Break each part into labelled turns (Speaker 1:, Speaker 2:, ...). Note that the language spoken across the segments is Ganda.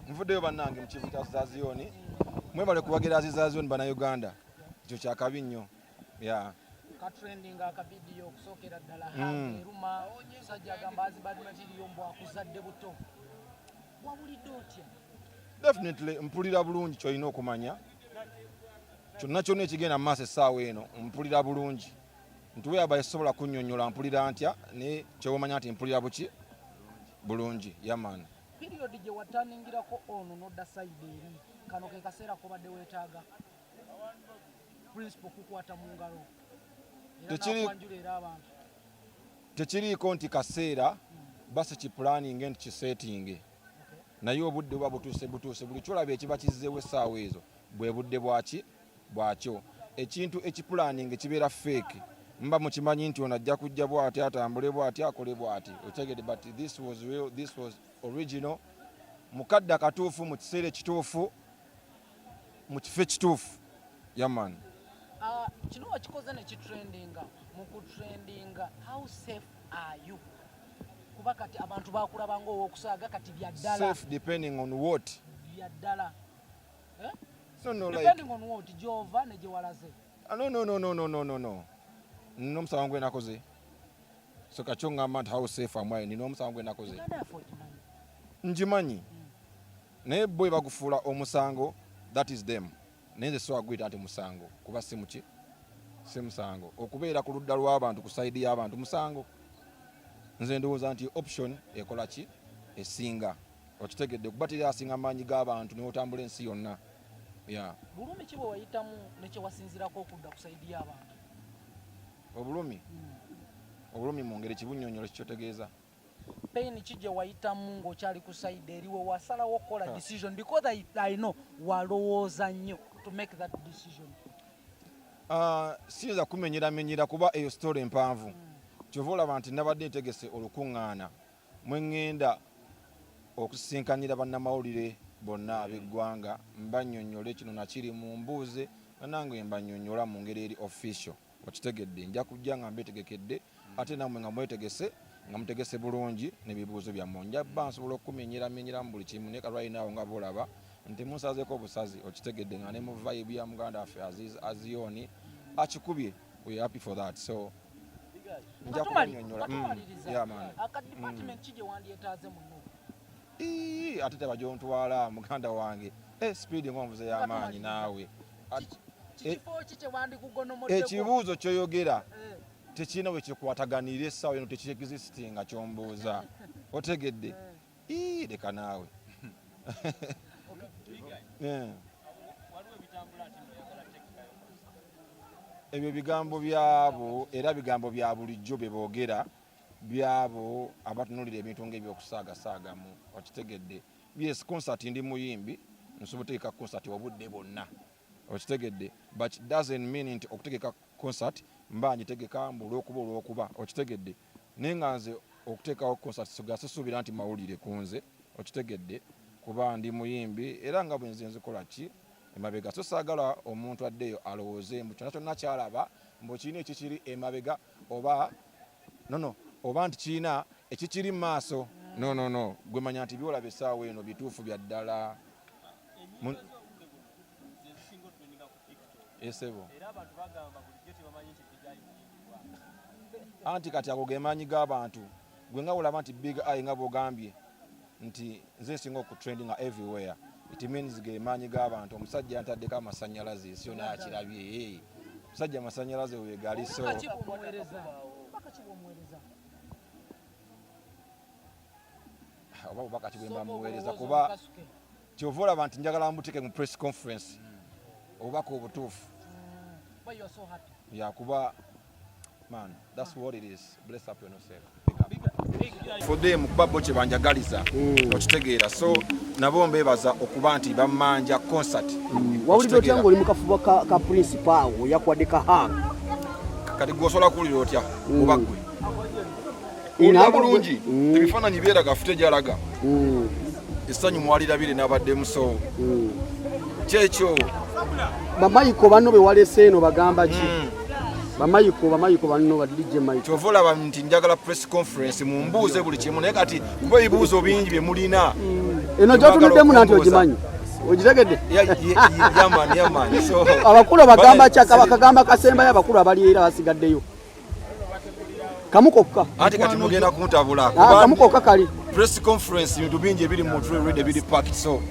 Speaker 1: Nvuddeyo bannange mu kivu kya Zazioni. Mwebale kuwagira Zazioni bana Uganda. Ekyo kyakabi nnyo. Yeah.
Speaker 2: Trending akabidiyo okusokera ddala Hageruma sajja gamba azibadde matiriyo mbo akuzadde buto. Wabulidde otya?
Speaker 1: Definitely mpulira bulungi kyolina okumanya. Kyonna kyonna ekigenda mu maaso essaawa eno mpulira bulungi. Ntuwe abaye sobola kunnyonnyola mpulira ntya ne kyewomanya nti mpulira buki bulungi yaman.
Speaker 2: Period gye watandingirako ono nodda side eri kano ke kaseera kubadde weetaaga principle kukwata mu ngalo.
Speaker 1: Tekiriiko nti kaseera basi kipulaninge nti kisetinge. Naye obudde buba butuuse buli kyolaba ekiba kizzeewo essaawa ezo bwe budde bwakyo. Ekintu ekipulaninge kibeera fake. Mba mukimanyi nti ono ajja kujja bw'ati atambule bw'ati akole bw'ati. Otegedde but this was real, this was original. Mukadde akatuufu mu kiseera ekituufu mu kifo ekituufu. Yaman.
Speaker 2: Kino wakikoze ne kitrendinga mu kutrendinga how safe are you? Kuba kati abantu bakulaba ng'owokusaaga kati bya ddala.
Speaker 1: Safe depending on what?
Speaker 2: Bya ddala.
Speaker 1: No,
Speaker 2: depending
Speaker 1: like,
Speaker 2: on what? Jova ne gye walaze.
Speaker 1: No. Nino omusawo gwe nakoze. So kacyo ngamba nti how safe am I? Nino omusawo gwe nakoze. Njimanyi. Naye boy bagufuula omusango, that is them. Neze so agwita ati musango kuba si musango okubeera ku ludda lw'abantu ku side y'abantu musango. Nze ndowooza nti option ekola ki esinga okitegedde kubatira asinga amaanyi g'abantu ne otambula ensi yonna.
Speaker 2: Bulumi ki bwe wayitamu ne kye wasinzirako okudda ku side y'abantu?
Speaker 1: Obulumi mu ngeri kibunnyonnyola kikyotegeeza.
Speaker 2: Pain ki gye wayitamu ng'okyali ku side eriwe wasalawo okukola decision because I know walowooza nnyo to make that decision.
Speaker 1: Siyinza kumenyera kuba eyo story empanvu. Kyova olaba nti nabadde ntegese olukuŋŋaana mwe ŋŋenda okusinkanyira bannamawulire bonna ab'eggwanga mbannyonnyole kino nakiri mu mbuuze nange mbannyonnyola mu ngeri eri official. Okitegedde nja kujja nga mbeetegekedde ate nammwe nga mwetegese nga mutegese bulungi n'ebibuuzo byammwe. Nja bba nsobola okumenyera mu buli kimu naye kalwayi naawo nga boolaba nti munsazeeko obusazi okitegedde nga ne mu vibe ya muganda waffe Azioni akikubye. We are happy for that. So nja kunyonnyola.
Speaker 2: Department ki gye wandyetaaze muno?
Speaker 1: Ate tebajontwala muganda wange. Speed ng'omuvuze y'amaanyi naawe.
Speaker 2: Kifo ki kye wandikugonomoddeko?
Speaker 1: Ekibuuzo kyoyogera tekirina bwe kikwataganira essaawa eno tekiegisistinga kyombuuza. Otegedde? Leka naawe. Ebyo bigambo byabo era bigambo bya bulijjo bye boogera byabo abatunuulira ebintu ng'ebyokusaagasaagamu. Okitegedde? Yes, concert ndi muyimbi nsobola okutegeka concert obudde bwonna. Okitegedde? But it doesn't mean nti okutegeka concert mba ngitegeka mbu olw'okuba. Okitegedde? Naye nga nze okuteekawo concert sisuubira nti mawulire ku nze. Okitegedde? Kuba ndi muyimbi era nga bwe nze nzikola ki emabega. So saagala omuntu addeyo alowooze mbu kyonna kyonna kyalaba mbu kirina ekikiri emabega oba nti kirina ekikiri mu maaso. No. Gwe manya nti byolaba essaawa eno bituufu bya ddala. Esebo. Anti kati ago ge maanyi g'abantu. Gwe nga olaba nti big eye nga bw'ogambye nti nze singa okutrendinga everywhere. It means ge maanyi g'abantu. Omusajja yantaddeko amasannyalaze ensi yonna yakirabye. Omusajja amasannyalaze weegali so. Oba bubaka ki bwe mba muweereza kuba kyova olaba nti njagala mbuteeke mu press conference obubaka obutuufu. Kuba man, that's what it is. Bless up yourself. For them kuba bo kye banjagaliza okitegeera so nabo mbeebaza okuba nti bammanja concert.
Speaker 3: Wawulidde otya ng'oli mu kafubo ka principal yakwadde kahanga
Speaker 1: kati gwosobola kuwulira otya oba ggwe olina bulungi ebifaananyi byeraga fute gyalaga essanyu mwalirabire n'abaddemu so kyekyo
Speaker 3: bamayiko banno be walese eno bagamba ki bamayiko banno ba DJ Mike
Speaker 1: chovola ba nti njagala press conference mumbuze buli kimu naye kati kuba ibibuzo bingi bye mulina
Speaker 3: eno jotunuddemu nanti ogimanyi ogitegedde
Speaker 1: yaman so
Speaker 3: abakulu bagamba chaka bakagamba kasemba y'abakulu abali era basigaddeyo kamukokka
Speaker 1: ati kati mugenda kumutabula
Speaker 3: kamukokka kali
Speaker 1: press conference bintu bingi ebiri mu trade ebiri packed so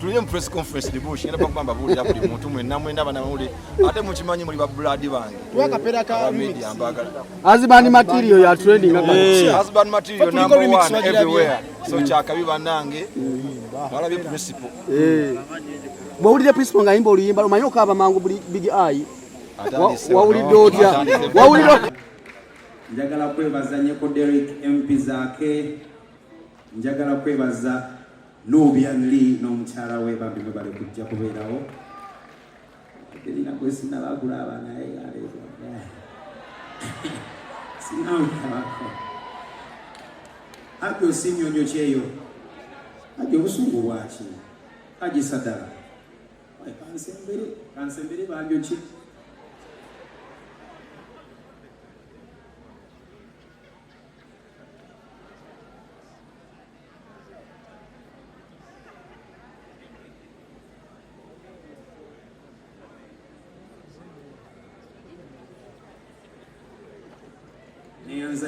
Speaker 1: tuliye mu press conference dibushi ngenda bakugamba bulira buli muntu mwenna mwenda bana muli ate mukimanyi muli ba blood bange
Speaker 4: twakapera ka
Speaker 1: media ambagala
Speaker 3: husband material ya trending
Speaker 1: husband material number 1 everywhere so chaka bibanange wala bi principle
Speaker 3: bawulire principle nga yimba oluyimba lumanyi okaba mangu big eye wawulidde otya wawulire
Speaker 5: njagala kwebaza nyeko Derek MP zake njagala kwebaza Nubian Lee n'omukyala we bambi bali kujja kubeerawo terina kwesina bakulaba naye alezo sinamukabako ati osinyonyo kyeyo aje obusungu bwaki agisadala kansembere banjo ki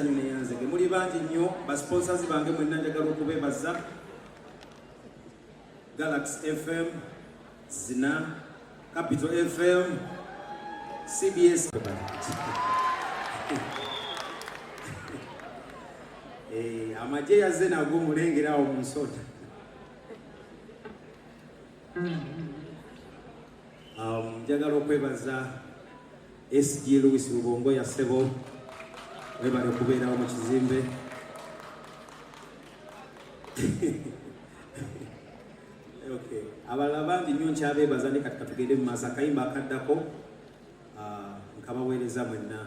Speaker 5: neyanzege muli bangi nnyo basponsors bange mwenna njagala okubeebaza Galaxy FM Zina Capital FM CBS amaje yaze nago mulengera awo musota njagala okwebaza SG Louis Rubongo ya Sebo webale kubeerawo mu kizimbe okay abalala bangi nnyo nkyabeebaza ne kati katugende mu maaso akayimba akaddako nkabaweereza mwenna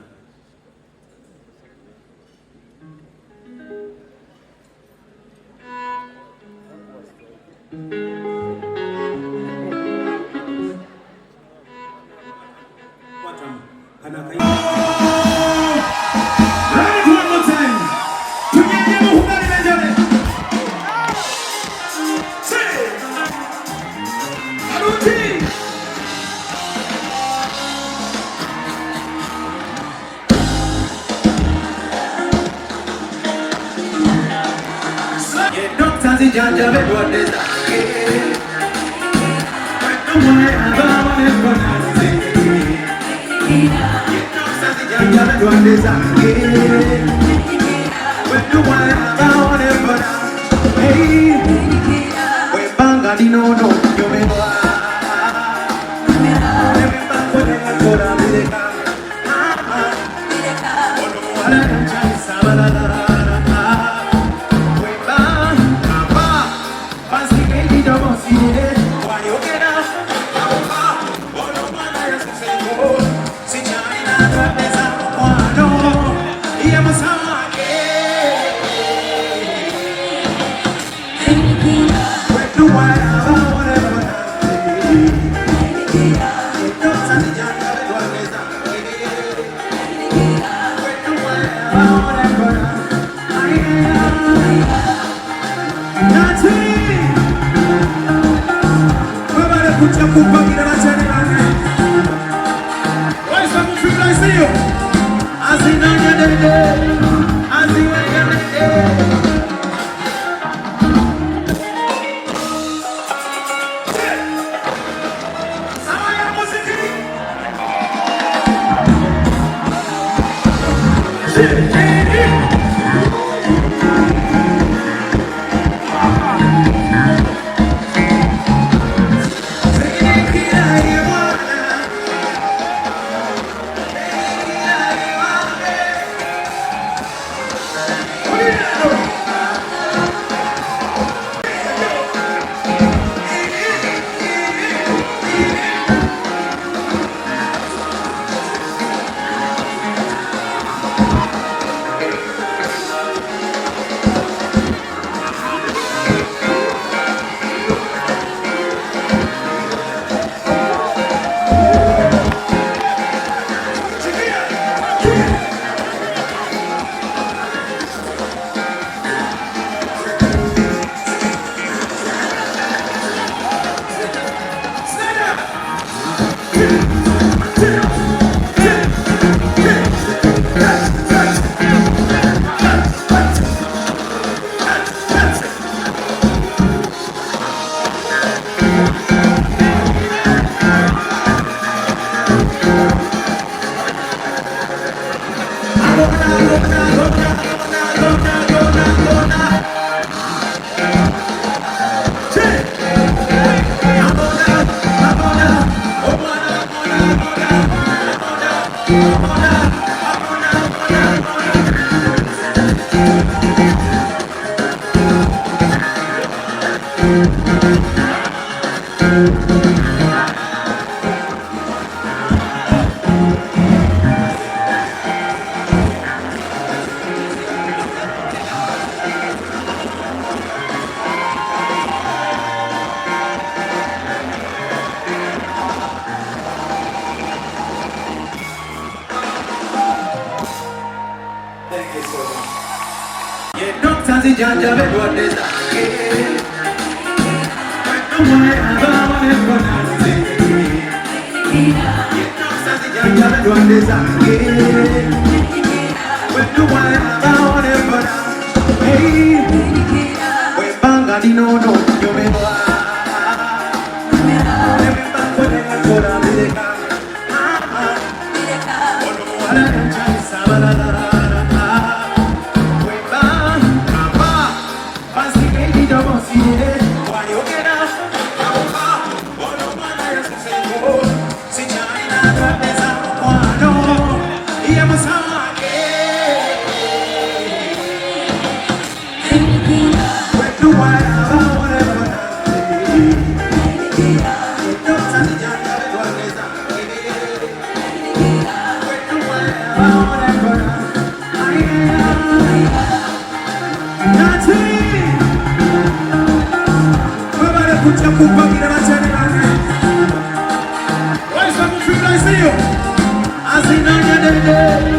Speaker 5: Janja bedwadeza Asinga